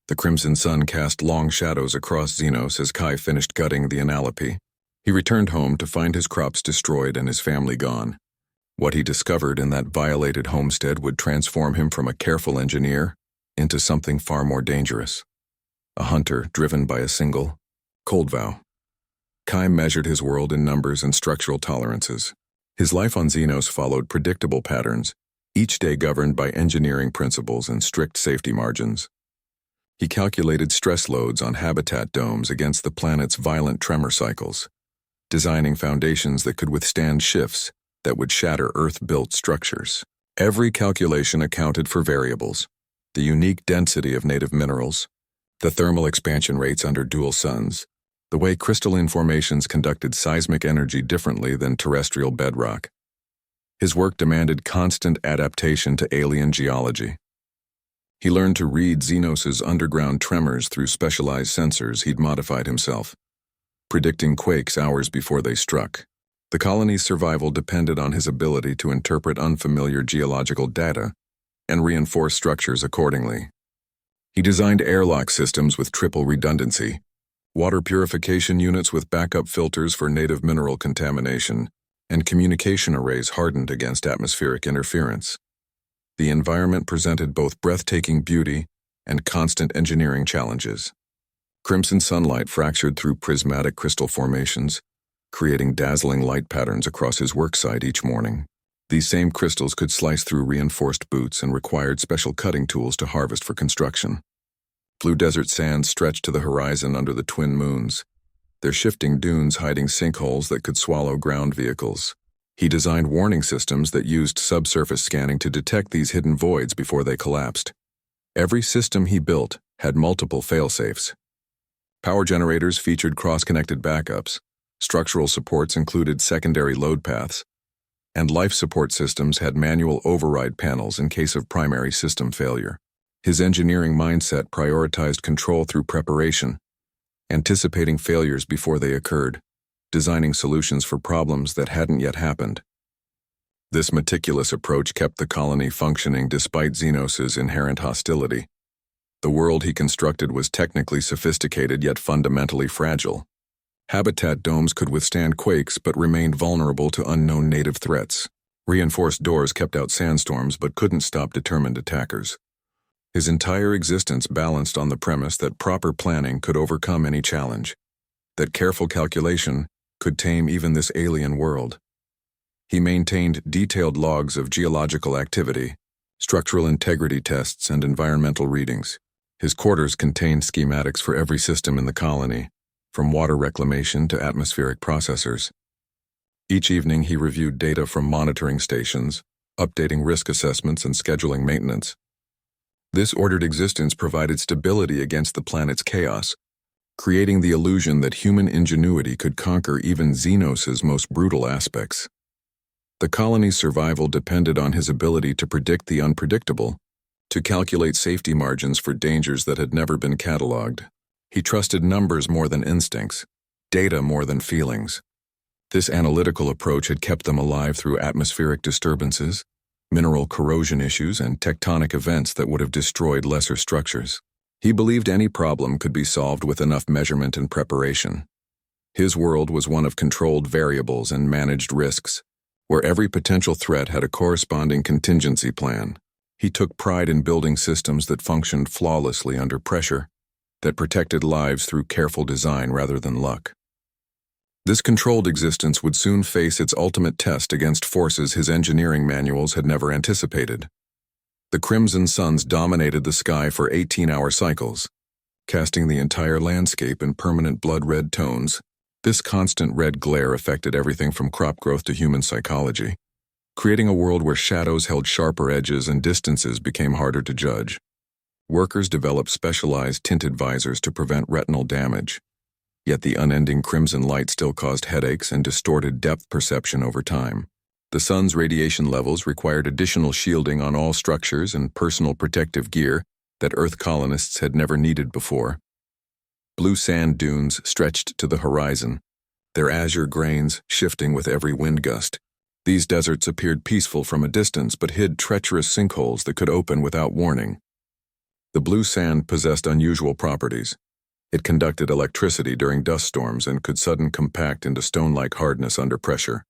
The crimson sun cast long shadows across Xenos as Kai finished gutting the analopy. He returned home to find his crops destroyed and his family gone. What he discovered in that violated homestead would transform him from a careful engineer into something far more dangerous. A hunter driven by a single, cold vow. Kai measured his world in numbers and structural tolerances. His life on Xenos followed predictable patterns, each day governed by engineering principles and strict safety margins. He calculated stress loads on habitat domes against the planet's violent tremor cycles, designing foundations that could withstand shifts that would shatter Earth-built structures. Every calculation accounted for variables: the unique density of native minerals, the thermal expansion rates under dual suns, the way crystalline formations conducted seismic energy differently than terrestrial bedrock. His work demanded constant adaptation to alien geology. He learned to read Xenos' underground tremors through specialized sensors he'd modified himself, predicting quakes hours before they struck. The colony's survival depended on his ability to interpret unfamiliar geological data and reinforce structures accordingly. He designed airlock systems with triple redundancy, water purification units with backup filters for native mineral contamination, and communication arrays hardened against atmospheric interference. The environment presented both breathtaking beauty and constant engineering challenges. Crimson sunlight fractured through prismatic crystal formations, creating dazzling light patterns across his worksite each morning. These same crystals could slice through reinforced boots and required special cutting tools to harvest for construction. Blue desert sands stretched to the horizon under the twin moons, their shifting dunes hiding sinkholes that could swallow ground vehicles. He designed warning systems that used subsurface scanning to detect these hidden voids before they collapsed. Every system he built had multiple fail-safes. Power generators featured cross-connected backups, structural supports included secondary load paths, and life support systems had manual override panels in case of primary system failure. His engineering mindset prioritized control through preparation, anticipating failures before they occurred, designing solutions for problems that hadn't yet happened. This meticulous approach kept the colony functioning despite Xenos' inherent hostility. The world he constructed was technically sophisticated yet fundamentally fragile. Habitat domes could withstand quakes but remained vulnerable to unknown native threats. Reinforced doors kept out sandstorms but couldn't stop determined attackers. His entire existence balanced on the premise that proper planning could overcome any challenge, that careful calculation could tame even this alien world. He maintained detailed logs of geological activity, structural integrity tests, and environmental readings. His quarters contained schematics for every system in the colony, from water reclamation to atmospheric processors. Each evening he reviewed data from monitoring stations, updating risk assessments and scheduling maintenance. This ordered existence provided stability against the planet's chaos, creating the illusion that human ingenuity could conquer even Xenos' most brutal aspects. The colony's survival depended on his ability to predict the unpredictable, to calculate safety margins for dangers that had never been cataloged. He trusted numbers more than instincts, data more than feelings. This analytical approach had kept them alive through atmospheric disturbances, mineral corrosion issues, and tectonic events that would have destroyed lesser structures. He believed any problem could be solved with enough measurement and preparation. His world was one of controlled variables and managed risks, where every potential threat had a corresponding contingency plan. He took pride in building systems that functioned flawlessly under pressure, that protected lives through careful design rather than luck. This controlled existence would soon face its ultimate test against forces his engineering manuals had never anticipated. The crimson suns dominated the sky for 18-hour cycles, casting the entire landscape in permanent blood-red tones. This constant red glare affected everything from crop growth to human psychology, creating a world where shadows held sharper edges and distances became harder to judge. Workers developed specialized tinted visors to prevent retinal damage, yet the unending crimson light still caused headaches and distorted depth perception over time. The sun's radiation levels required additional shielding on all structures and personal protective gear that Earth colonists had never needed before. Blue sand dunes stretched to the horizon, their azure grains shifting with every wind gust. These deserts appeared peaceful from a distance but hid treacherous sinkholes that could open without warning. The blue sand possessed unusual properties. It conducted electricity during dust storms and could suddenly compact into stone-like hardness under pressure.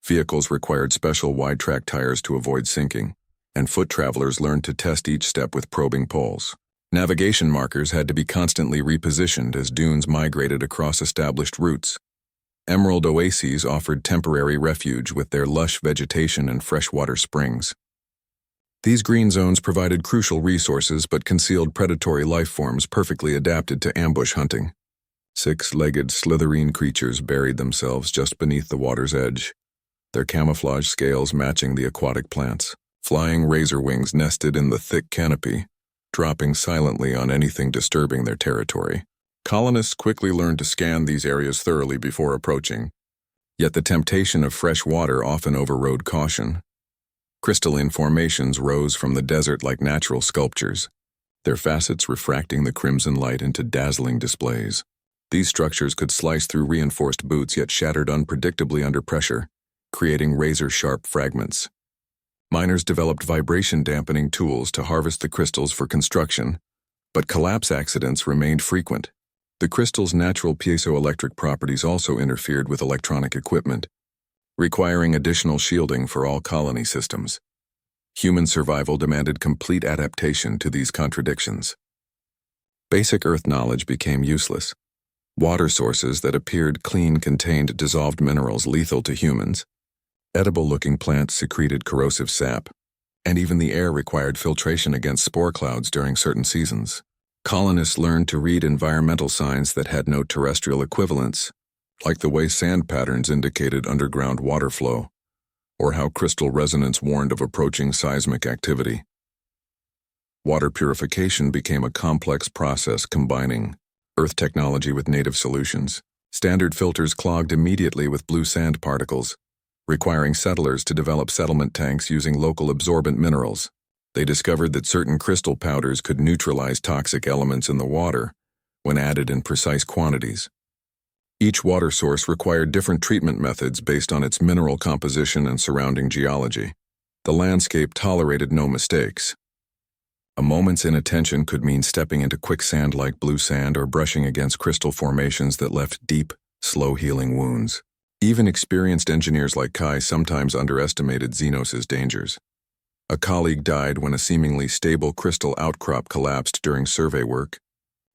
Vehicles required special wide-track tires to avoid sinking, and foot travelers learned to test each step with probing poles. Navigation markers had to be constantly repositioned as dunes migrated across established routes. Emerald oases offered temporary refuge with their lush vegetation and freshwater springs. These green zones provided crucial resources but concealed predatory life forms perfectly adapted to ambush hunting. Six-legged slitherine creatures buried themselves just beneath the water's edge, their camouflage scales matching the aquatic plants. Flying razor wings nested in the thick canopy, dropping silently on anything disturbing their territory. Colonists quickly learned to scan these areas thoroughly before approaching, yet the temptation of fresh water often overrode caution. Crystalline formations rose from the desert like natural sculptures, their facets refracting the crimson light into dazzling displays. These structures could slice through reinforced boots yet shattered unpredictably under pressure, creating razor-sharp fragments. Miners developed vibration-dampening tools to harvest the crystals for construction, but collapse accidents remained frequent. The crystal's natural piezoelectric properties also interfered with electronic equipment, requiring additional shielding for all colony systems. Human survival demanded complete adaptation to these contradictions. Basic Earth knowledge became useless. Water sources that appeared clean contained dissolved minerals lethal to humans. Edible-looking plants secreted corrosive sap, and even the air required filtration against spore clouds during certain seasons. Colonists learned to read environmental signs that had no terrestrial equivalents, like the way sand patterns indicated underground water flow, or how crystal resonance warned of approaching seismic activity. Water purification became a complex process combining Earth technology with native solutions. Standard filters clogged immediately with blue sand particles, requiring settlers to develop settlement tanks using local absorbent minerals. They discovered that certain crystal powders could neutralize toxic elements in the water when added in precise quantities. Each water source required different treatment methods based on its mineral composition and surrounding geology. The landscape tolerated no mistakes. A moment's inattention could mean stepping into quicksand like blue sand or brushing against crystal formations that left deep, slow-healing wounds. Even experienced engineers like Kai sometimes underestimated Xenos' dangers. A colleague died when a seemingly stable crystal outcrop collapsed during survey work.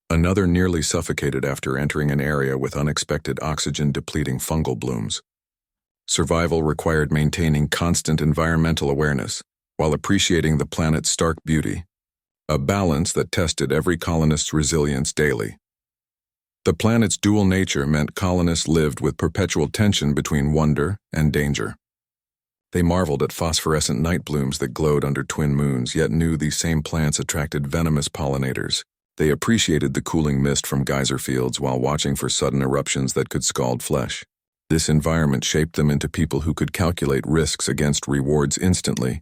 Another nearly suffocated after entering an area with unexpected oxygen-depleting fungal blooms. Survival required maintaining constant environmental awareness while appreciating the planet's stark beauty, a balance that tested every colonist's resilience daily. The planet's dual nature meant colonists lived with perpetual tension between wonder and danger. They marveled at phosphorescent night blooms that glowed under twin moons, yet knew these same plants attracted venomous pollinators. They appreciated the cooling mist from geyser fields while watching for sudden eruptions that could scald flesh. This environment shaped them into people who could calculate risks against rewards instantly,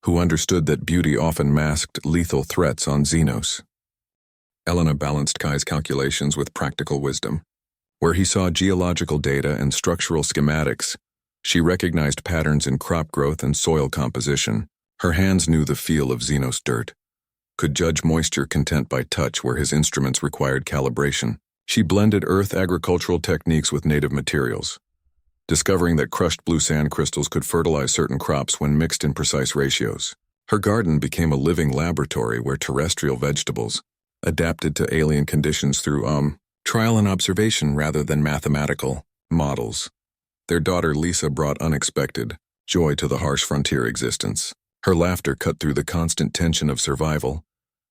who understood that beauty often masked lethal threats on Xenos. Elena balanced Kai's calculations with practical wisdom. Where he saw geological data and structural schematics, she recognized patterns in crop growth and soil composition. Her hands knew the feel of Xenos dirt, could judge moisture content by touch where his instruments required calibration. She blended Earth agricultural techniques with native materials, discovering that crushed blue sand crystals could fertilize certain crops when mixed in precise ratios. Her garden became a living laboratory where terrestrial vegetables adapted to alien conditions through trial and observation rather than mathematical models. Their daughter Lisa brought unexpected joy to the harsh frontier existence. Her laughter cut through the constant tension of survival,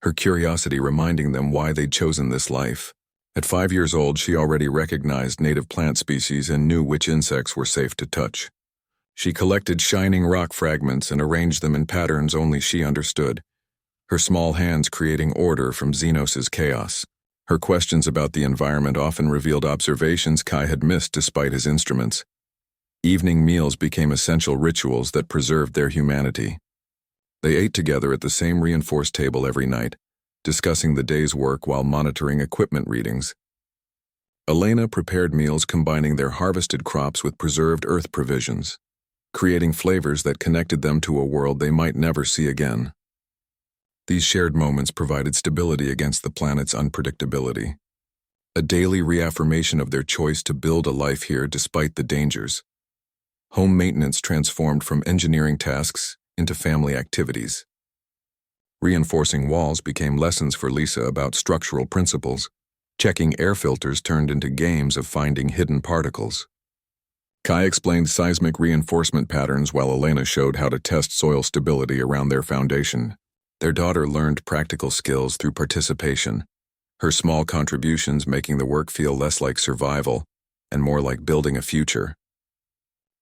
her curiosity reminding them why they'd chosen this life. At 5 years old, she already recognized native plant species and knew which insects were safe to touch. She collected shining rock fragments and arranged them in patterns only she understood, her small hands creating order from Xenos' chaos. Her questions about the environment often revealed observations Kai had missed despite his instruments. Evening meals became essential rituals that preserved their humanity. They ate together at the same reinforced table every night, discussing the day's work while monitoring equipment readings. Elena prepared meals combining their harvested crops with preserved earth provisions, creating flavors that connected them to a world they might never see again. These shared moments provided stability against the planet's unpredictability, a daily reaffirmation of their choice to build a life here despite the dangers. Home maintenance transformed from engineering tasks into family activities. Reinforcing walls became lessons for Lisa about structural principles. Checking air filters turned into games of finding hidden particles. Kai explained seismic reinforcement patterns while Elena showed how to test soil stability around their foundation. Their daughter learned practical skills through participation, her small contributions making the work feel less like survival and more like building a future.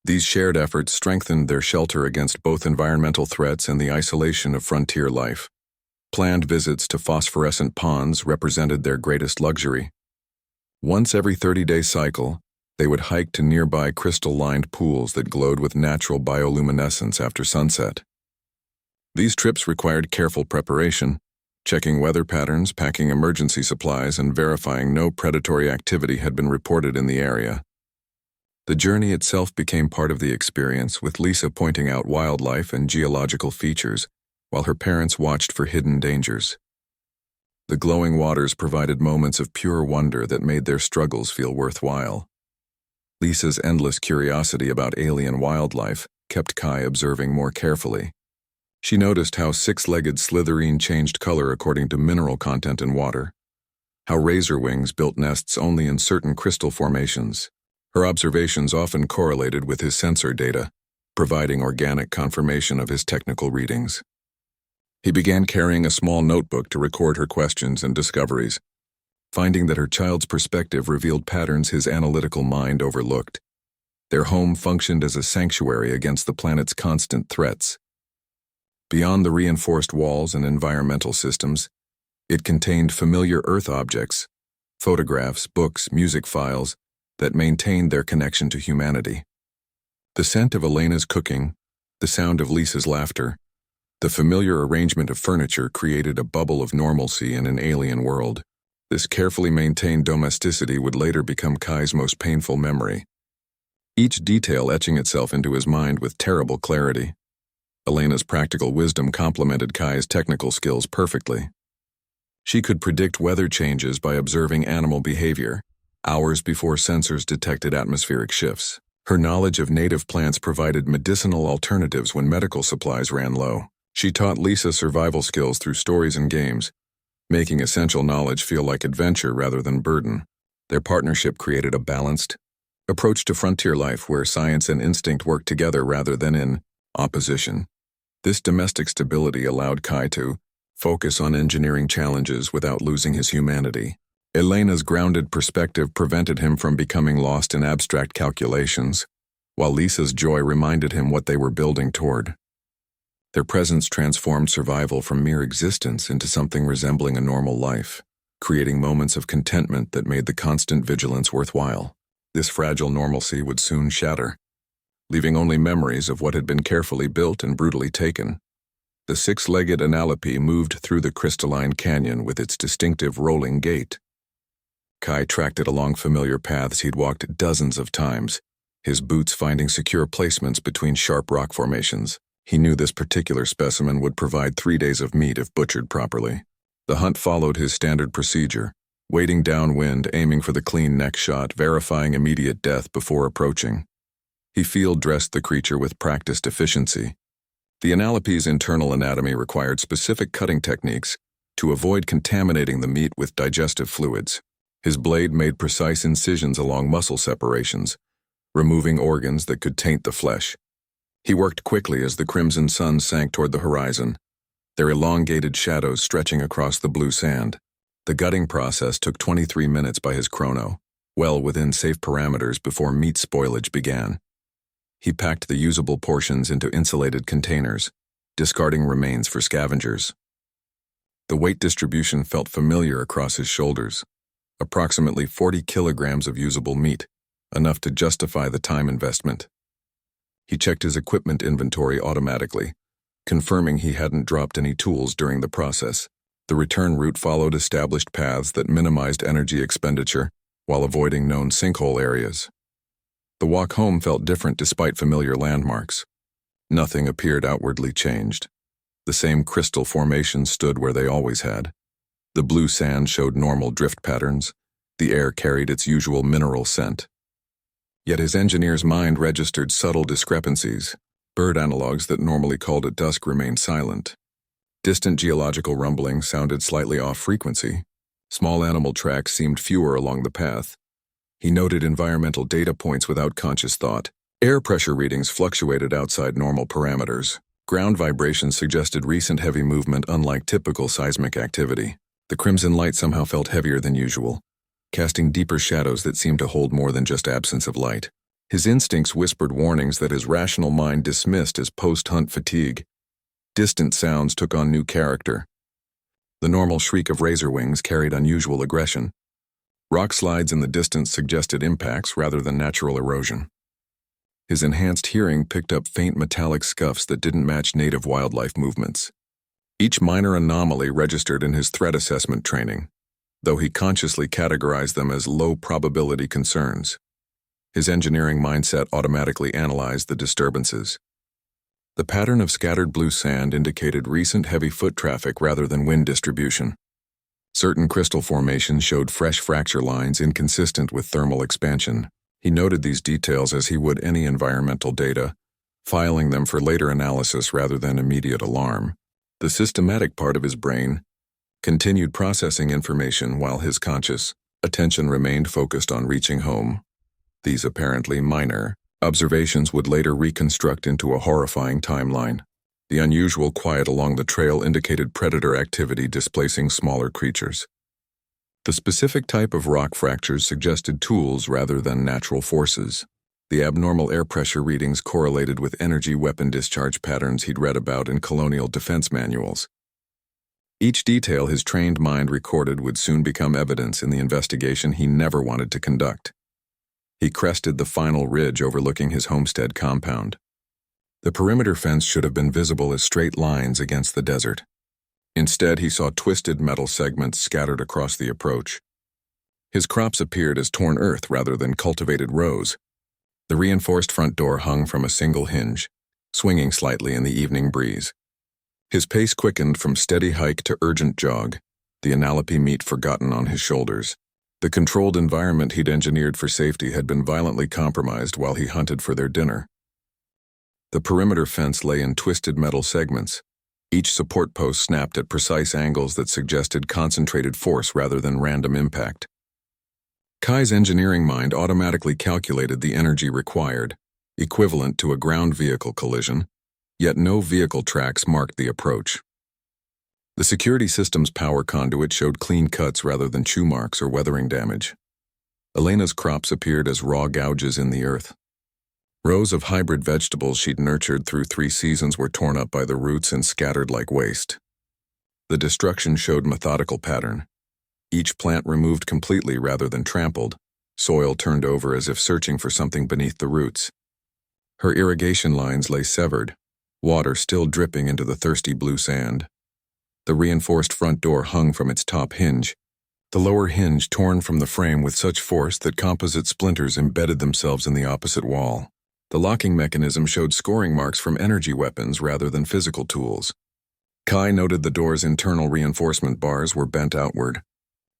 These shared efforts strengthened their shelter against both environmental threats and the isolation of frontier life. Planned visits to phosphorescent ponds represented their greatest luxury. Once every 30-day cycle, they would hike to nearby crystal-lined pools that glowed with natural bioluminescence after sunset. These trips required careful preparation, checking weather patterns, packing emergency supplies, and verifying no predatory activity had been reported in the area. The journey itself became part of the experience, with Lisa pointing out wildlife and geological features, while her parents watched for hidden dangers. The glowing waters provided moments of pure wonder that made their struggles feel worthwhile. Lisa's endless curiosity about alien wildlife kept Kai observing more carefully. She noticed how six-legged slitherine changed color according to mineral content in water, how razor wings built nests only in certain crystal formations. Her observations often correlated with his sensor data, providing organic confirmation of his technical readings. He began carrying a small notebook to record her questions and discoveries, finding that her child's perspective revealed patterns his analytical mind overlooked. Their home functioned as a sanctuary against the planet's constant threats. Beyond the reinforced walls and environmental systems, it contained familiar Earth objects, photographs, books, music files that maintained their connection to humanity. The scent of Elena's cooking, the sound of Lisa's laughter, the familiar arrangement of furniture created a bubble of normalcy in an alien world. This carefully maintained domesticity would later become Kai's most painful memory, each detail etching itself into his mind with terrible clarity. Elena's practical wisdom complemented Kai's technical skills perfectly. She could predict weather changes by observing animal behavior, hours before sensors detected atmospheric shifts. Her knowledge of native plants provided medicinal alternatives when medical supplies ran low. She taught Lisa survival skills through stories and games, making essential knowledge feel like adventure rather than burden. Their partnership created a balanced approach to frontier life where science and instinct worked together rather than in opposition. This domestic stability allowed Kai to focus on engineering challenges without losing his humanity. Elena's grounded perspective prevented him from becoming lost in abstract calculations, while Lisa's joy reminded him what they were building toward. Their presence transformed survival from mere existence into something resembling a normal life, creating moments of contentment that made the constant vigilance worthwhile. This fragile normalcy would soon shatter, leaving only memories of what had been carefully built and brutally taken. The six-legged Analope moved through the crystalline canyon with its distinctive rolling gait. Kai tracked it along familiar paths he'd walked dozens of times, his boots finding secure placements between sharp rock formations. He knew this particular specimen would provide 3 days of meat if butchered properly. The hunt followed his standard procedure, wading downwind, aiming for the clean neck shot, verifying immediate death before approaching. He field-dressed the creature with practiced efficiency. The Analope's internal anatomy required specific cutting techniques to avoid contaminating the meat with digestive fluids. His blade made precise incisions along muscle separations, removing organs that could taint the flesh. He worked quickly as the crimson sun sank toward the horizon, their elongated shadows stretching across the blue sand. The gutting process took 23 minutes by his chrono, well within safe parameters before meat spoilage began. He packed the usable portions into insulated containers, discarding remains for scavengers. The weight distribution felt familiar across his shoulders, approximately 40 kilograms of usable meat, enough to justify the time investment. He checked his equipment inventory automatically, confirming he hadn't dropped any tools during the process. The return route followed established paths that minimized energy expenditure while avoiding known sinkhole areas. The walk home felt different despite familiar landmarks. Nothing appeared outwardly changed. The same crystal formations stood where they always had. The blue sand showed normal drift patterns. The air carried its usual mineral scent. Yet his engineer's mind registered subtle discrepancies. Bird analogs that normally called at dusk remained silent. Distant geological rumbling sounded slightly off frequency. Small animal tracks seemed fewer along the path. He noted environmental data points without conscious thought. Air pressure readings fluctuated outside normal parameters. Ground vibrations suggested recent heavy movement unlike typical seismic activity. The crimson light somehow felt heavier than usual, casting deeper shadows that seemed to hold more than just absence of light. His instincts whispered warnings that his rational mind dismissed as post-hunt fatigue. Distant sounds took on new character. The normal shriek of razor wings carried unusual aggression. Rock slides in the distance suggested impacts rather than natural erosion. His enhanced hearing picked up faint metallic scuffs that didn't match native wildlife movements. Each minor anomaly registered in his threat assessment training, though he consciously categorized them as low-probability concerns. His engineering mindset automatically analyzed the disturbances. The pattern of scattered blue sand indicated recent heavy foot traffic rather than wind distribution. Certain crystal formations showed fresh fracture lines inconsistent with thermal expansion. He noted these details as he would any environmental data, filing them for later analysis rather than immediate alarm. The systematic part of his brain continued processing information while his conscious attention remained focused on reaching home. These apparently minor observations would later reconstruct into a horrifying timeline. The unusual quiet along the trail indicated predator activity displacing smaller creatures. The specific type of rock fractures suggested tools rather than natural forces. The abnormal air pressure readings correlated with energy weapon discharge patterns he'd read about in colonial defense manuals. Each detail his trained mind recorded would soon become evidence in the investigation he never wanted to conduct. He crested the final ridge overlooking his homestead compound. The perimeter fence should have been visible as straight lines against the desert. Instead, he saw twisted metal segments scattered across the approach. His crops appeared as torn earth rather than cultivated rows. The reinforced front door hung from a single hinge, swinging slightly in the evening breeze. His pace quickened from steady hike to urgent jog, the analopy meat forgotten on his shoulders. The controlled environment he'd engineered for safety had been violently compromised while he hunted for their dinner. The perimeter fence lay in twisted metal segments. Each support post snapped at precise angles that suggested concentrated force rather than random impact. Kai's engineering mind automatically calculated the energy required, equivalent to a ground vehicle collision, yet no vehicle tracks marked the approach. The security system's power conduit showed clean cuts rather than chew marks or weathering damage. Elena's crops appeared as raw gouges in the earth. Rows of hybrid vegetables she'd nurtured through 3 seasons were torn up by the roots and scattered like waste. The destruction showed methodical pattern. Each plant removed completely rather than trampled, soil turned over as if searching for something beneath the roots. Her irrigation lines lay severed, water still dripping into the thirsty blue sand. The reinforced front door hung from its top hinge, the lower hinge torn from the frame with such force that composite splinters embedded themselves in the opposite wall. The locking mechanism showed scoring marks from energy weapons rather than physical tools. Kai noted the door's internal reinforcement bars were bent outward,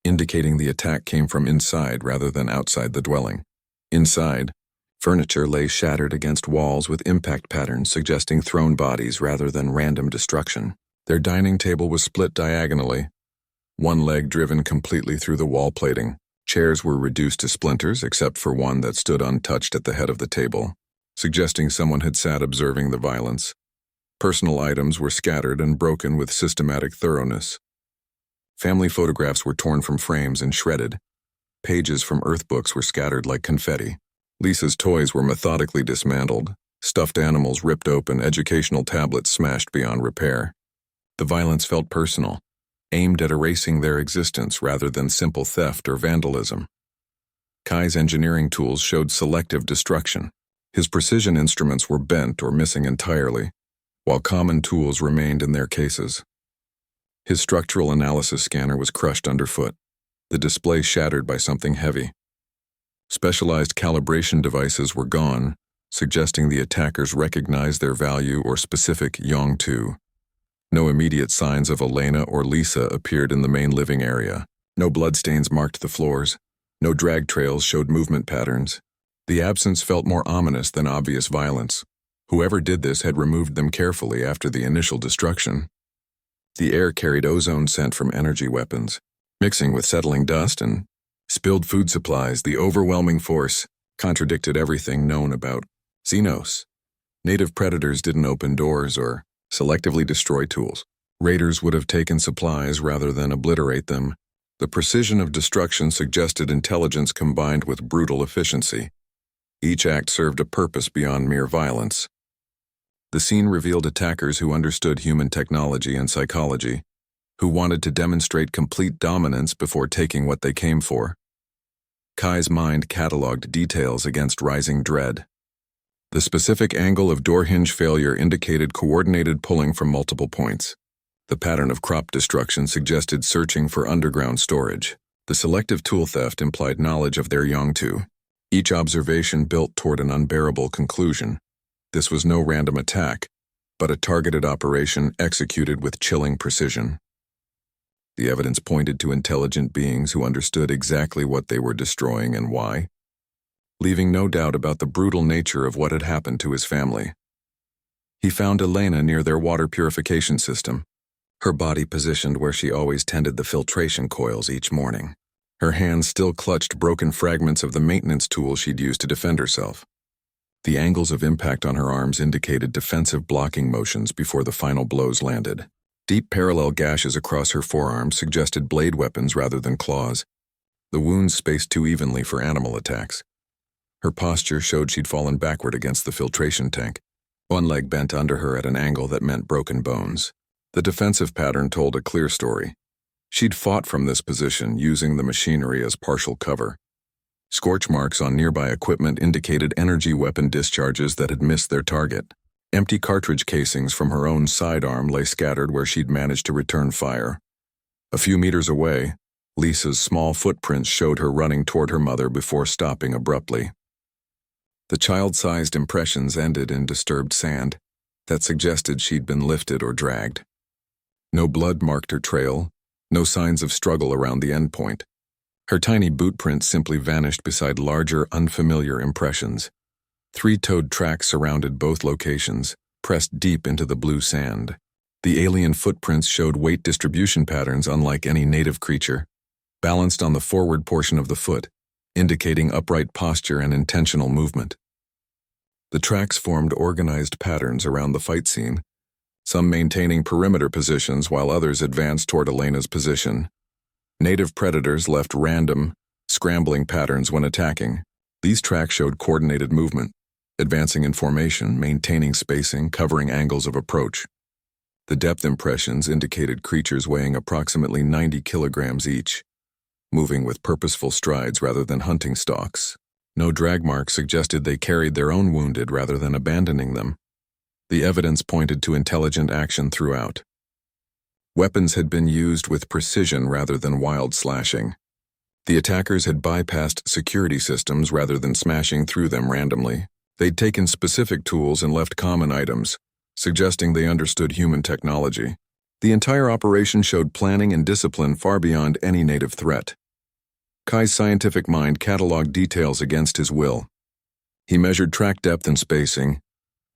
indicating the attack came from inside rather than outside the dwelling. Inside, furniture lay shattered against walls with impact patterns suggesting thrown bodies rather than random destruction. Their dining table was split diagonally, one leg driven completely through the wall plating. Chairs were reduced to splinters except for one that stood untouched at the head of the table, suggesting someone had sat observing the violence. Personal items were scattered and broken with systematic thoroughness. Family photographs were torn from frames and shredded. Pages from earthbooks were scattered like confetti. Lisa's toys were methodically dismantled, stuffed animals ripped open, educational tablets smashed beyond repair. The violence felt personal, aimed at erasing their existence rather than simple theft or vandalism. Kai's engineering tools showed selective destruction. His precision instruments were bent or missing entirely, while common tools remained in their cases. His structural analysis scanner was crushed underfoot, the display shattered by something heavy. Specialized calibration devices were gone, suggesting the attackers recognized their value or specific Yong-Tu. No immediate signs of Elena or Lisa appeared in the main living area. No bloodstains marked the floors. No drag trails showed movement patterns. The absence felt more ominous than obvious violence. Whoever did this had removed them carefully after the initial destruction. The air carried ozone scent from energy weapons, mixing with settling dust and spilled food supplies. The overwhelming force contradicted everything known about Xenos. Native predators didn't open doors or selectively destroy tools. Raiders would have taken supplies rather than obliterate them. The precision of destruction suggested intelligence combined with brutal efficiency. Each act served a purpose beyond mere violence. The scene revealed attackers who understood human technology and psychology, who wanted to demonstrate complete dominance before taking what they came for. Kai's mind cataloged details against rising dread. The specific angle of door hinge failure indicated coordinated pulling from multiple points. The pattern of crop destruction suggested searching for underground storage. The selective tool theft implied knowledge of their Yongtu. Each observation built toward an unbearable conclusion. This was no random attack, but a targeted operation executed with chilling precision. The evidence pointed to intelligent beings who understood exactly what they were destroying and why, leaving no doubt about the brutal nature of what had happened to his family. He found Elena near their water purification system, her body positioned where she always tended the filtration coils each morning. Her hands still clutched broken fragments of the maintenance tool she'd used to defend herself. The angles of impact on her arms indicated defensive blocking motions before the final blows landed. Deep parallel gashes across her forearms suggested blade weapons rather than claws. The wounds spaced too evenly for animal attacks. Her posture showed she'd fallen backward against the filtration tank, one leg bent under her at an angle that meant broken bones. The defensive pattern told a clear story. She'd fought from this position, using the machinery as partial cover. Scorch marks on nearby equipment indicated energy weapon discharges that had missed their target. Empty cartridge casings from her own sidearm lay scattered where she'd managed to return fire. A few meters away, Lisa's small footprints showed her running toward her mother before stopping abruptly. The child-sized impressions ended in disturbed sand that suggested she'd been lifted or dragged. No blood marked her trail, no signs of struggle around the endpoint. Her tiny boot prints simply vanished beside larger, unfamiliar impressions. Three-toed tracks surrounded both locations, pressed deep into the blue sand. The alien footprints showed weight distribution patterns unlike any native creature, balanced on the forward portion of the foot, indicating upright posture and intentional movement. The tracks formed organized patterns around the fight scene, some maintaining perimeter positions while others advanced toward Elena's position. Native predators left random, scrambling patterns when attacking. These tracks showed coordinated movement, advancing in formation, maintaining spacing, covering angles of approach. The depth impressions indicated creatures weighing approximately 90 kilograms each, moving with purposeful strides rather than hunting stalks. No drag marks suggested they carried their own wounded rather than abandoning them. The evidence pointed to intelligent action throughout. Weapons had been used with precision rather than wild slashing. The attackers had bypassed security systems rather than smashing through them randomly. They'd taken specific tools and left common items, suggesting they understood human technology. The entire operation showed planning and discipline far beyond any native threat. Kai's scientific mind cataloged details against his will. He measured track depth and spacing,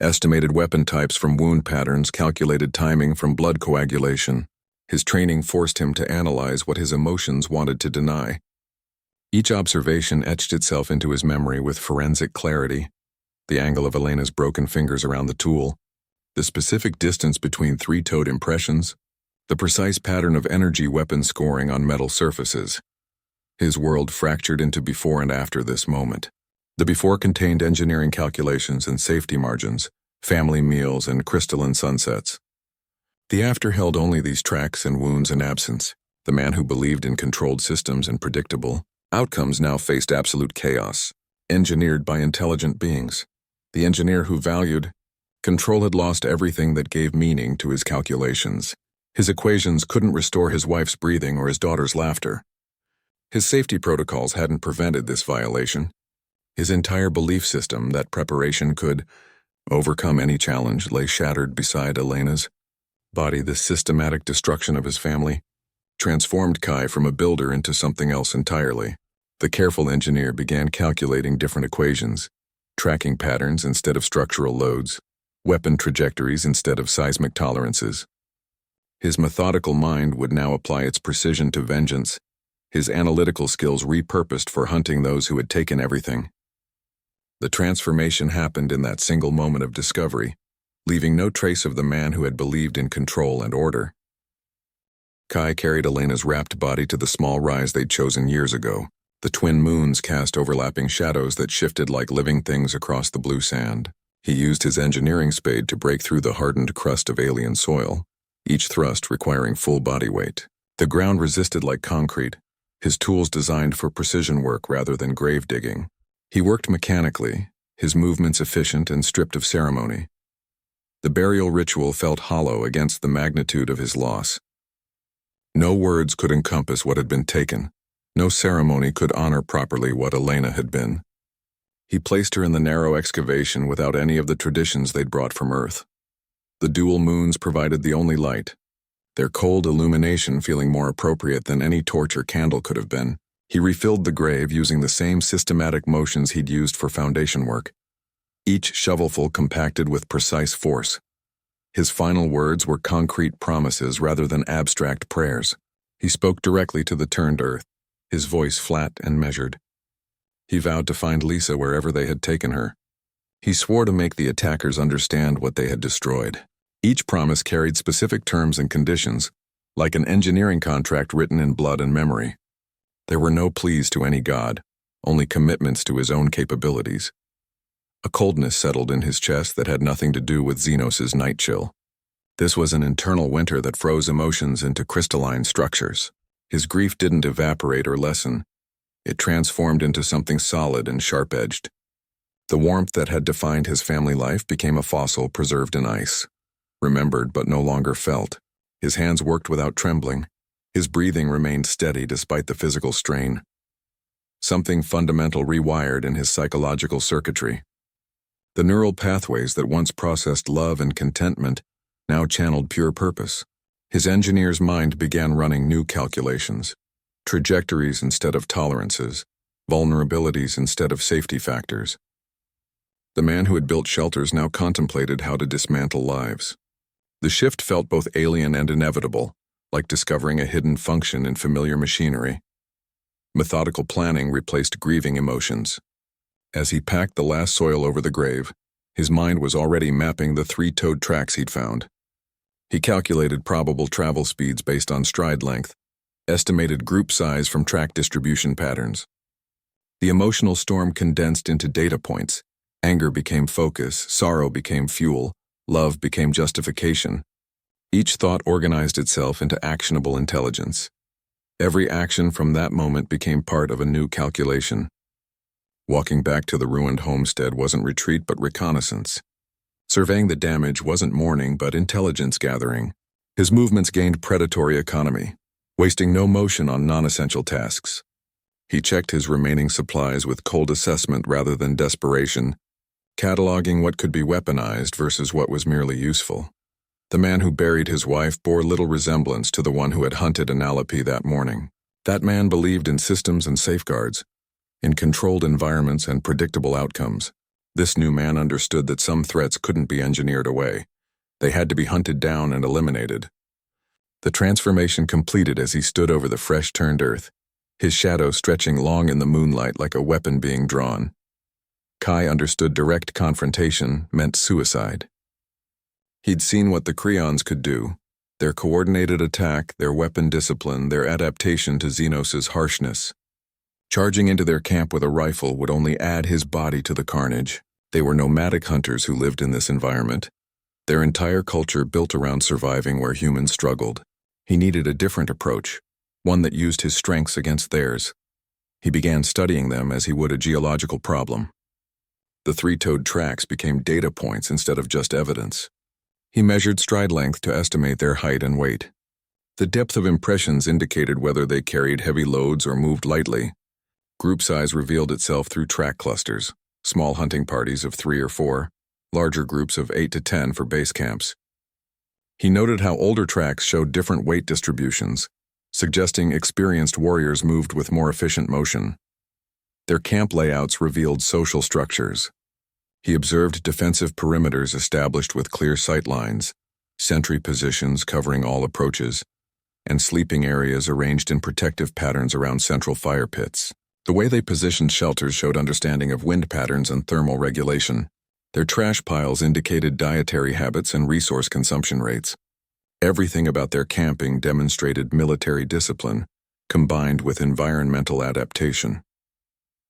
estimated weapon types from wound patterns, calculated timing from blood coagulation. His training forced him to analyze what his emotions wanted to deny. Each observation etched itself into his memory with forensic clarity. The angle of Elena's broken fingers around the tool, the specific distance between three-toed impressions, the precise pattern of energy weapon scoring on metal surfaces. His world fractured into before and after this moment. The before contained engineering calculations and safety margins, family meals and crystalline sunsets. The after held only these tracks and wounds and absence. The man who believed in controlled systems and predictable outcomes now faced absolute chaos, engineered by intelligent beings. The engineer who valued control had lost everything that gave meaning to his calculations. His equations couldn't restore his wife's breathing or his daughter's laughter. His safety protocols hadn't prevented this violation. His entire belief system that preparation could overcome any challenge lay shattered beside Elena's. body the systematic destruction of his family, transformed Kai from a builder into something else entirely. The careful engineer began calculating different equations, tracking patterns instead of structural loads, weapon trajectories instead of seismic tolerances. His methodical mind would now apply its precision to vengeance, his analytical skills repurposed for hunting those who had taken everything. The transformation happened in that single moment of discovery, leaving no trace of the man who had believed in control and order. Kai carried Elena's wrapped body to the small rise they'd chosen years ago. The twin moons cast overlapping shadows that shifted like living things across the blue sand. He used his engineering spade to break through the hardened crust of alien soil, each thrust requiring full body weight. The ground resisted like concrete, his tools designed for precision work rather than grave digging. He worked mechanically, his movements efficient and stripped of ceremony. The burial ritual felt hollow against the magnitude of his loss. No words could encompass what had been taken. No ceremony could honor properly what Elena had been. He placed her in the narrow excavation without any of the traditions they'd brought from Earth. The dual moons provided the only light, their cold illumination feeling more appropriate than any torch or candle could have been. He refilled the grave using the same systematic motions he'd used for foundation work, each shovelful compacted with precise force. His final words were concrete promises rather than abstract prayers. He spoke directly to the turned Earth, his voice flat and measured. He vowed to find Lisa wherever they had taken her. He swore to make the attackers understand what they had destroyed. Each promise carried specific terms and conditions, like an engineering contract written in blood and memory. There were no pleas to any god, only commitments to his own capabilities. A coldness settled in his chest that had nothing to do with Xenos' night chill. This was an internal winter that froze emotions into crystalline structures. His grief didn't evaporate or lessen. It transformed into something solid and sharp-edged. The warmth that had defined his family life became a fossil preserved in ice, remembered but no longer felt. His hands worked without trembling. His breathing remained steady despite the physical strain. Something fundamental rewired in his psychological circuitry. The neural pathways that once processed love and contentment now channeled pure purpose. His engineer's mind began running new calculations, trajectories instead of tolerances, vulnerabilities instead of safety factors. The man who had built shelters now contemplated how to dismantle lives. The shift felt both alien and inevitable, like discovering a hidden function in familiar machinery. Methodical planning replaced grieving emotions. As he packed the last soil over the grave, his mind was already mapping the three-toed tracks he'd found. He calculated probable travel speeds based on stride length, estimated group size from track distribution patterns. The emotional storm condensed into data points. Anger became focus, sorrow became fuel, love became justification. Each thought organized itself into actionable intelligence. Every action from that moment became part of a new calculation. Walking back to the ruined homestead wasn't retreat but reconnaissance. Surveying the damage wasn't mourning but intelligence gathering. His movements gained predatory economy, wasting no motion on non-essential tasks. He checked his remaining supplies with cold assessment rather than desperation, cataloging what could be weaponized versus what was merely useful. The man who buried his wife bore little resemblance to the one who had hunted Analope that morning. That man believed in systems and safeguards, in controlled environments and predictable outcomes. This new man understood that some threats couldn't be engineered away. They had to be hunted down and eliminated. The transformation completed as he stood over the fresh-turned Earth, his shadow stretching long in the moonlight like a weapon being drawn. Kai understood direct confrontation meant suicide. He'd seen what the Creons could do, their coordinated attack, their weapon discipline, their adaptation to Xenos' harshness. Charging into their camp with a rifle would only add his body to the carnage. They were nomadic hunters who lived in this environment, their entire culture built around surviving where humans struggled. He needed a different approach, one that used his strengths against theirs. He began studying them as he would a geological problem. The three-toed tracks became data points instead of just evidence. He measured stride length to estimate their height and weight. The depth of impressions indicated whether they carried heavy loads or moved lightly. Group size revealed itself through track clusters, small hunting parties of 3 or 4, larger groups of 8 to 10 for base camps. He noted how older tracks showed different weight distributions, suggesting experienced warriors moved with more efficient motion. Their camp layouts revealed social structures. He observed defensive perimeters established with clear sight lines, sentry positions covering all approaches, and sleeping areas arranged in protective patterns around central fire pits. The way they positioned shelters showed understanding of wind patterns and thermal regulation. Their trash piles indicated dietary habits and resource consumption rates. Everything about their camping demonstrated military discipline, combined with environmental adaptation.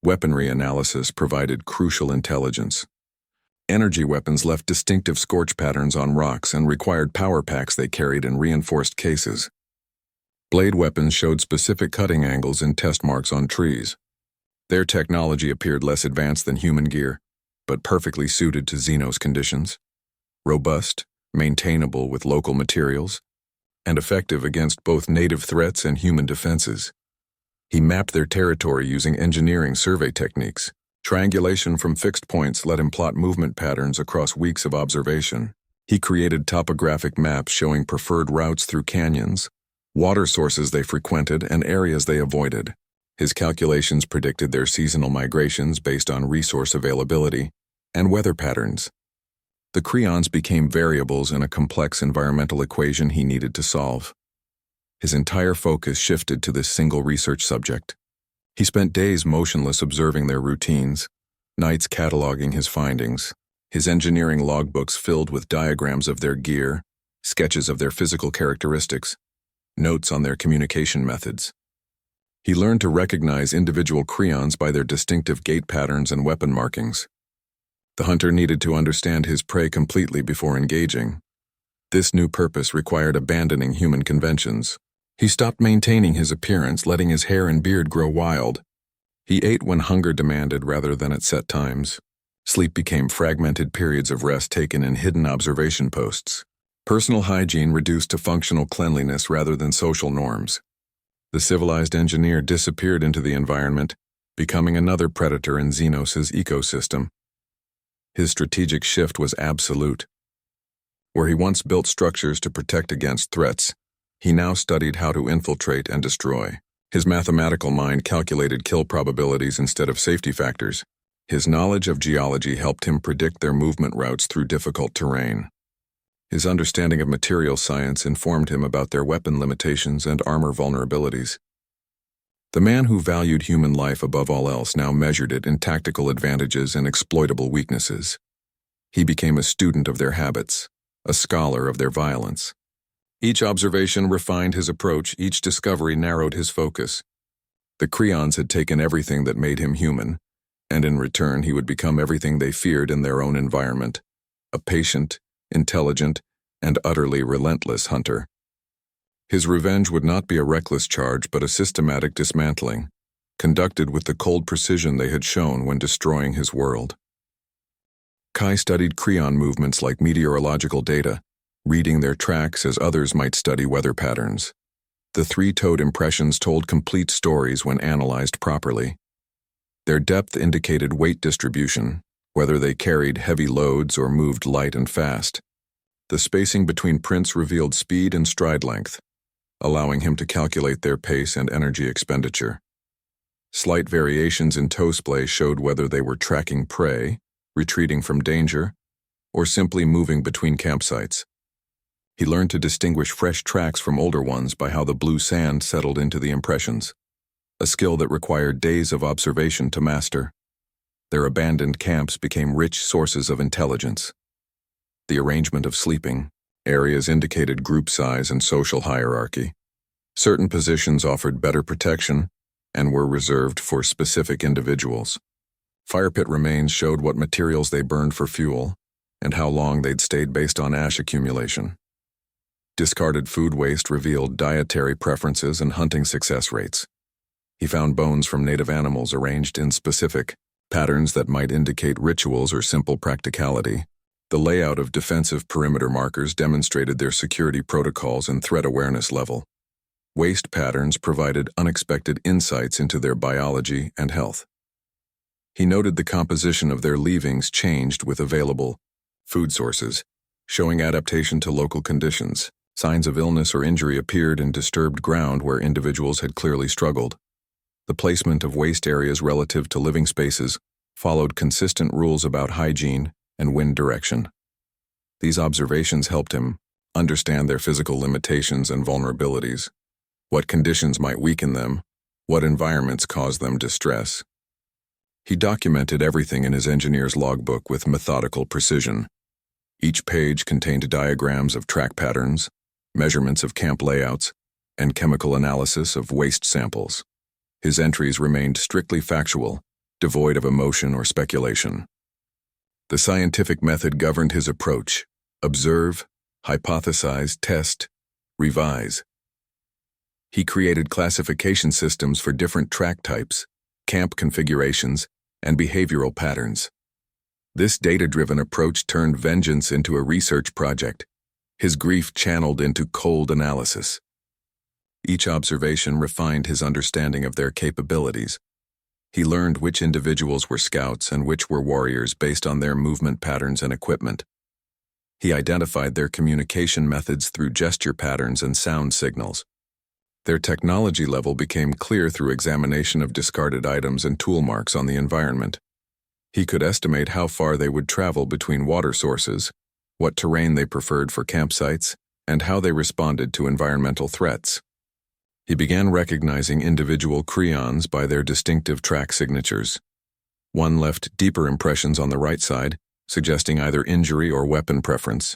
Weaponry analysis provided crucial intelligence. Energy weapons left distinctive scorch patterns on rocks and required power packs they carried in reinforced cases. Blade weapons showed specific cutting angles and test marks on trees. Their technology appeared less advanced than human gear, but perfectly suited to Xenos conditions. Robust, maintainable with local materials, and effective against both native threats and human defenses. He mapped their territory using engineering survey techniques. Triangulation from fixed points let him plot movement patterns across weeks of observation. He created topographic maps showing preferred routes through canyons, water sources they frequented, and areas they avoided. His calculations predicted their seasonal migrations based on resource availability and weather patterns. The Creons became variables in a complex environmental equation he needed to solve. His entire focus shifted to this single research subject. He spent days motionless observing their routines, nights cataloging his findings, his engineering logbooks filled with diagrams of their gear, sketches of their physical characteristics, notes on their communication methods. He learned to recognize individual Creons by their distinctive gait patterns and weapon markings. The hunter needed to understand his prey completely before engaging. This new purpose required abandoning human conventions. He stopped maintaining his appearance, letting his hair and beard grow wild. He ate when hunger demanded rather than at set times. Sleep became fragmented periods of rest taken in hidden observation posts. Personal hygiene reduced to functional cleanliness rather than social norms. The civilized engineer disappeared into the environment, becoming another predator in Xenos' ecosystem. His strategic shift was absolute. Where he once built structures to protect against threats, he now studied how to infiltrate and destroy. His mathematical mind calculated kill probabilities instead of safety factors. His knowledge of geology helped him predict their movement routes through difficult terrain. His understanding of material science informed him about their weapon limitations and armor vulnerabilities. The man who valued human life above all else now measured it in tactical advantages and exploitable weaknesses. He became a student of their habits, a scholar of their violence. Each observation refined his approach, each discovery narrowed his focus. The Creons had taken everything that made him human, and in return he would become everything they feared in their own environment, a patient, intelligent, and utterly relentless hunter. His revenge would not be a reckless charge but a systematic dismantling, conducted with the cold precision they had shown when destroying his world. Kai studied Creon movements like meteorological data, reading their tracks as others might study weather patterns. The three-toed impressions told complete stories when analyzed properly. Their depth indicated weight distribution, whether they carried heavy loads or moved light and fast. The spacing between prints revealed speed and stride length, allowing him to calculate their pace and energy expenditure. Slight variations in toe splay showed whether they were tracking prey, retreating from danger, or simply moving between campsites. He learned to distinguish fresh tracks from older ones by how the blue sand settled into the impressions, a skill that required days of observation to master. Their abandoned camps became rich sources of intelligence. The arrangement of sleeping areas indicated group size and social hierarchy. Certain positions offered better protection and were reserved for specific individuals. Fire pit remains showed what materials they burned for fuel and how long they'd stayed based on ash accumulation. Discarded food waste revealed dietary preferences and hunting success rates. He found bones from native animals arranged in specific patterns that might indicate rituals or simple practicality. The layout of defensive perimeter markers demonstrated their security protocols and threat awareness level. Waste patterns provided unexpected insights into their biology and health. He noted the composition of their leavings changed with available food sources. showing adaptation to local conditions. Signs of illness or injury appeared in disturbed ground where individuals had clearly struggled. The placement of waste areas relative to living spaces followed consistent rules about hygiene and wind direction. These observations helped him understand their physical limitations and vulnerabilities, what conditions might weaken them, what environments cause them distress. He documented everything in his engineer's logbook with methodical precision. Each page contained diagrams of track patterns, measurements of camp layouts, and chemical analysis of waste samples. His entries remained strictly factual, devoid of emotion or speculation. The scientific method governed his approach: observe, hypothesize, test, revise. He created classification systems for different track types, camp configurations, and behavioral patterns. This data-driven approach turned vengeance into a research project, his grief channeled into cold analysis. Each observation refined his understanding of their capabilities. He learned which individuals were scouts and which were warriors based on their movement patterns and equipment. He identified their communication methods through gesture patterns and sound signals. Their technology level became clear through examination of discarded items and tool marks on the environment. He could estimate how far they would travel between water sources, what terrain they preferred for campsites, and how they responded to environmental threats. He began recognizing individual Creons by their distinctive track signatures. One left deeper impressions on the right side, suggesting either injury or weapon preference.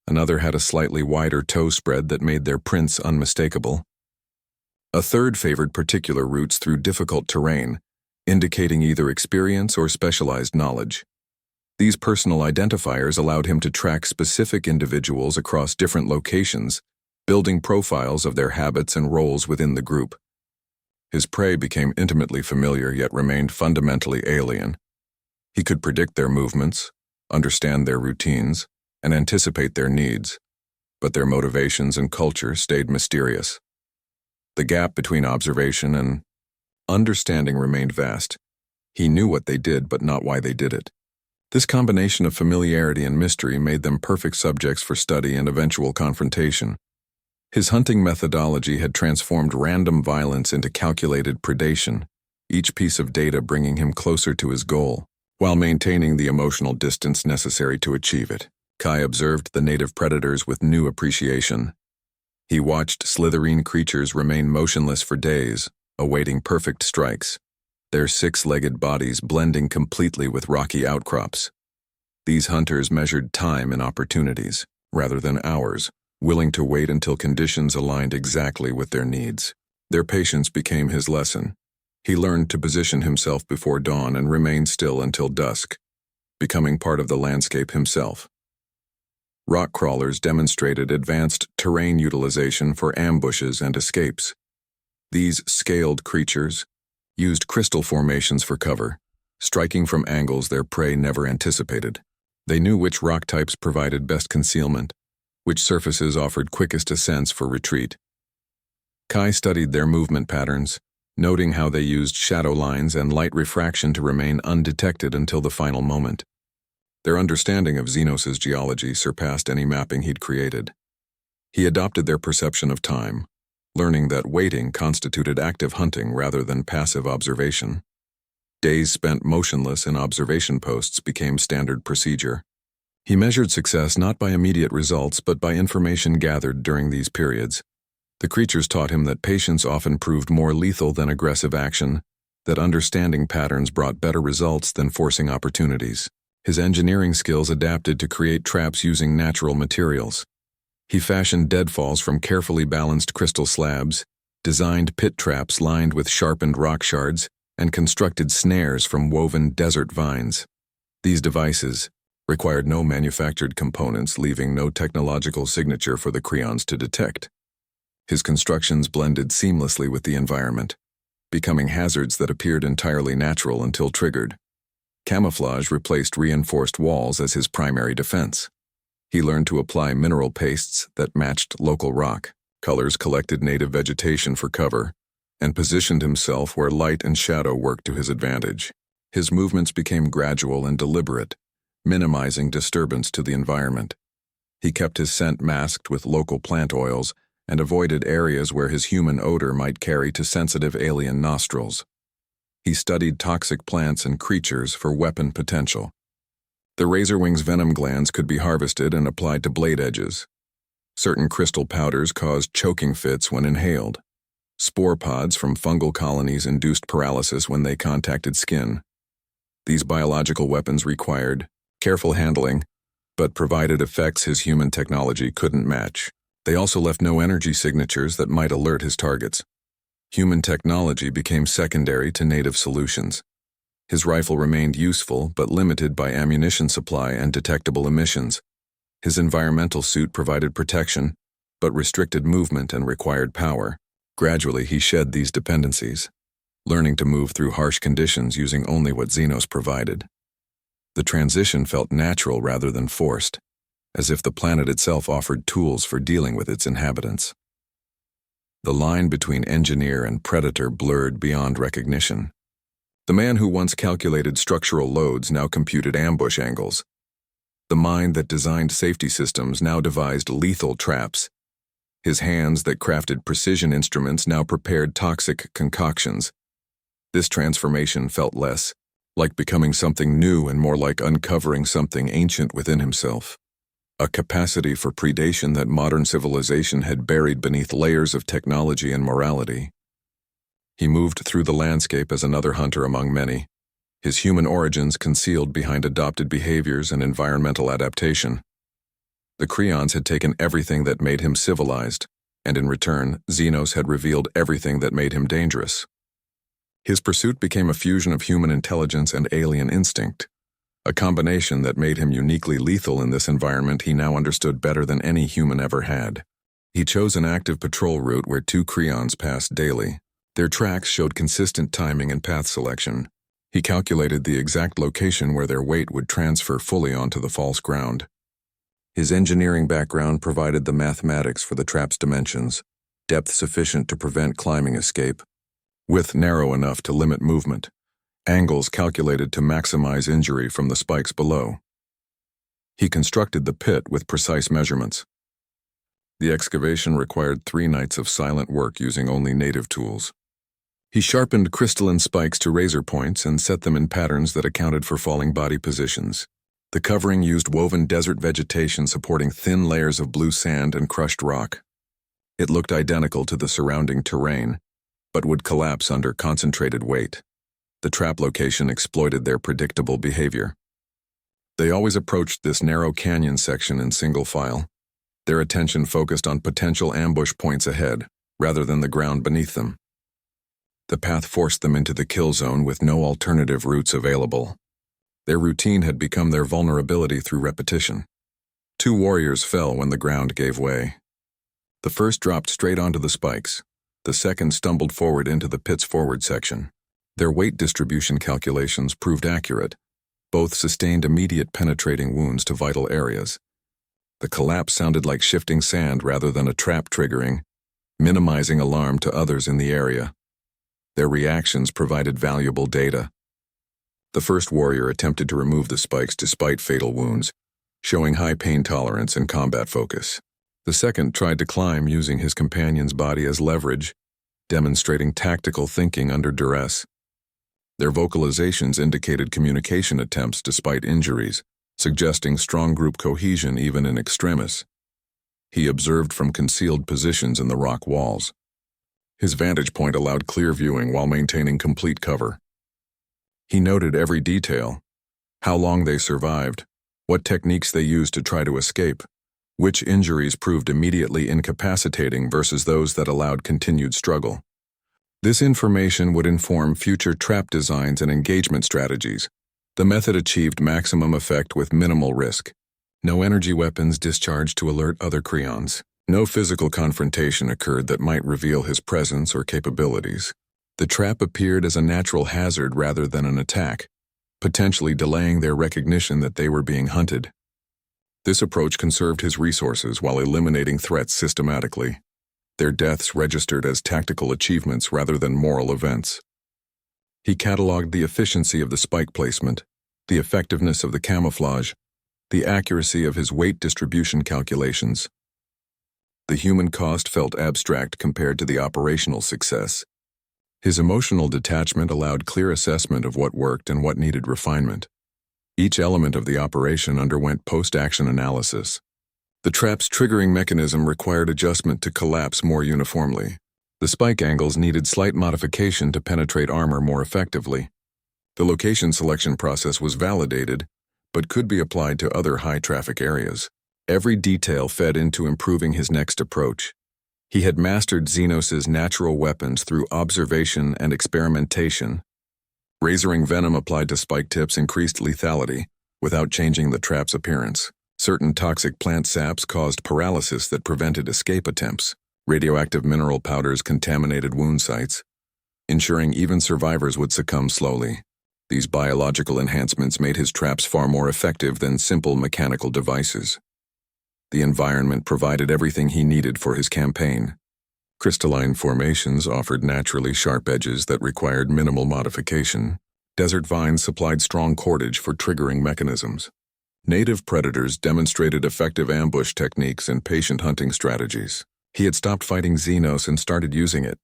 Another had a slightly wider toe spread that made their prints unmistakable. A third favored particular routes through difficult terrain, indicating either experience or specialized knowledge. These personal identifiers allowed him to track specific individuals across different locations, building profiles of their habits and roles within the group. His prey became intimately familiar yet remained fundamentally alien. He could predict their movements, understand their routines, and anticipate their needs, but their motivations and culture stayed mysterious. The gap between observation and understanding remained vast. He knew what they did, but not why they did it. This combination of familiarity and mystery made them perfect subjects for study and eventual confrontation. His hunting methodology had transformed random violence into calculated predation, each piece of data bringing him closer to his goal, while maintaining the emotional distance necessary to achieve it. Kai observed the native predators with new appreciation. He watched slitherine creatures remain motionless for days, awaiting perfect strikes, their six-legged bodies blending completely with rocky outcrops. These hunters measured time and opportunities, rather than hours, willing to wait until conditions aligned exactly with their needs. Their patience became his lesson. He learned to position himself before dawn and remain still until dusk, becoming part of the landscape himself. Rock crawlers demonstrated advanced terrain utilization for ambushes and escapes. These scaled creatures used crystal formations for cover, striking from angles their prey never anticipated. They knew which rock types provided best concealment, which surfaces offered quickest ascents for retreat. Kai studied their movement patterns, noting how they used shadow lines and light refraction to remain undetected until the final moment. Their understanding of Xenos' geology surpassed any mapping he'd created. He adopted their perception of time, learning that waiting constituted active hunting rather than passive observation. Days spent motionless in observation posts became standard procedure. He measured success not by immediate results but by information gathered during these periods. The creatures taught him that patience often proved more lethal than aggressive action, that understanding patterns brought better results than forcing opportunities. His engineering skills adapted to create traps using natural materials. He fashioned deadfalls from carefully balanced crystal slabs, designed pit traps lined with sharpened rock shards, and constructed snares from woven desert vines. These devices required no manufactured components, leaving no technological signature for the Creons to detect. His constructions blended seamlessly with the environment, becoming hazards that appeared entirely natural until triggered. Camouflage replaced reinforced walls as his primary defense. He learned to apply mineral pastes that matched local rock, colors collected native vegetation for cover, and positioned himself where light and shadow worked to his advantage. His movements became gradual and deliberate, minimizing disturbance to the environment. He kept his scent masked with local plant oils and avoided areas where his human odor might carry to sensitive alien nostrils. He studied toxic plants and creatures for weapon potential. The razorwing's venom glands could be harvested and applied to blade edges. Certain crystal powders caused choking fits when inhaled. Spore pods from fungal colonies induced paralysis when they contacted skin. These biological weapons required careful handling, but provided effects his human technology couldn't match. They also left no energy signatures that might alert his targets. Human technology became secondary to native solutions. His rifle remained useful but limited by ammunition supply and detectable emissions. His environmental suit provided protection, but restricted movement and required power. Gradually, he shed these dependencies, learning to move through harsh conditions using only what Xenos provided. The transition felt natural rather than forced, as if the planet itself offered tools for dealing with its inhabitants. The line between engineer and predator blurred beyond recognition. The man who once calculated structural loads now computed ambush angles. The mind that designed safety systems now devised lethal traps. His hands that crafted precision instruments now prepared toxic concoctions. This transformation felt less like becoming something new and more like uncovering something ancient within himself. A capacity for predation that modern civilization had buried beneath layers of technology and morality. He moved through the landscape as another hunter among many, his human origins concealed behind adopted behaviors and environmental adaptation. The Creons had taken everything that made him civilized, and in return, Xenos had revealed everything that made him dangerous. His pursuit became a fusion of human intelligence and alien instinct, a combination that made him uniquely lethal in this environment he now understood better than any human ever had. He chose an active patrol route where 2 Creons passed daily. Their tracks showed consistent timing and path selection. He calculated the exact location where their weight would transfer fully onto the false ground. His engineering background provided the mathematics for the trap's dimensions, depth sufficient to prevent climbing escape, width narrow enough to limit movement, angles calculated to maximize injury from the spikes below. He constructed the pit with precise measurements. The excavation required 3 nights of silent work using only native tools. He sharpened crystalline spikes to razor points and set them in patterns that accounted for falling body positions. The covering used woven desert vegetation supporting thin layers of blue sand and crushed rock. It looked identical to the surrounding terrain, but would collapse under concentrated weight. The trap location exploited their predictable behavior. They always approached this narrow canyon section in single file, their attention focused on potential ambush points ahead, rather than the ground beneath them. The path forced them into the kill zone with no alternative routes available. Their routine had become their vulnerability through repetition. 2 warriors fell when the ground gave way. The first dropped straight onto the spikes. The second stumbled forward into the pit's forward section. Their weight distribution calculations proved accurate. Both sustained immediate penetrating wounds to vital areas. The collapse sounded like shifting sand rather than a trap triggering, minimizing alarm to others in the area. Their reactions provided valuable data. The first warrior attempted to remove the spikes despite fatal wounds, showing high pain tolerance and combat focus. The second tried to climb using his companion's body as leverage, demonstrating tactical thinking under duress. Their vocalizations indicated communication attempts despite injuries, suggesting strong group cohesion even in extremis. He observed from concealed positions in the rock walls. His vantage point allowed clear viewing while maintaining complete cover. He noted every detail: how long they survived, what techniques they used to try to escape, which injuries proved immediately incapacitating versus those that allowed continued struggle. This information would inform future trap designs and engagement strategies. The method achieved maximum effect with minimal risk. No energy weapons discharged to alert other Creons. No physical confrontation occurred that might reveal his presence or capabilities. The trap appeared as a natural hazard rather than an attack, potentially delaying their recognition that they were being hunted. This approach conserved his resources while eliminating threats systematically. Their deaths registered as tactical achievements rather than moral events. He cataloged the efficiency of the spike placement, the effectiveness of the camouflage, the accuracy of his weight distribution calculations. The human cost felt abstract compared to the operational success. His emotional detachment allowed clear assessment of what worked and what needed refinement. Each element of the operation underwent post-action analysis. The trap's triggering mechanism required adjustment to collapse more uniformly. The spike angles needed slight modification to penetrate armor more effectively. The location selection process was validated, but could be applied to other high-traffic areas. Every detail fed into improving his next approach. He had mastered Xenos' natural weapons through observation and experimentation. Razoring venom applied to spike tips increased lethality, without changing the trap's appearance. Certain toxic plant saps caused paralysis that prevented escape attempts. Radioactive mineral powders contaminated wound sites, ensuring even survivors would succumb slowly. These biological enhancements made his traps far more effective than simple mechanical devices. The environment provided everything he needed for his campaign. Crystalline formations offered naturally sharp edges that required minimal modification. Desert vines supplied strong cordage for triggering mechanisms. Native predators demonstrated effective ambush techniques and patient hunting strategies. He had stopped fighting Xenos and started using it,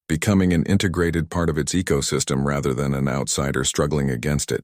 becoming an integrated part of its ecosystem rather than an outsider struggling against it.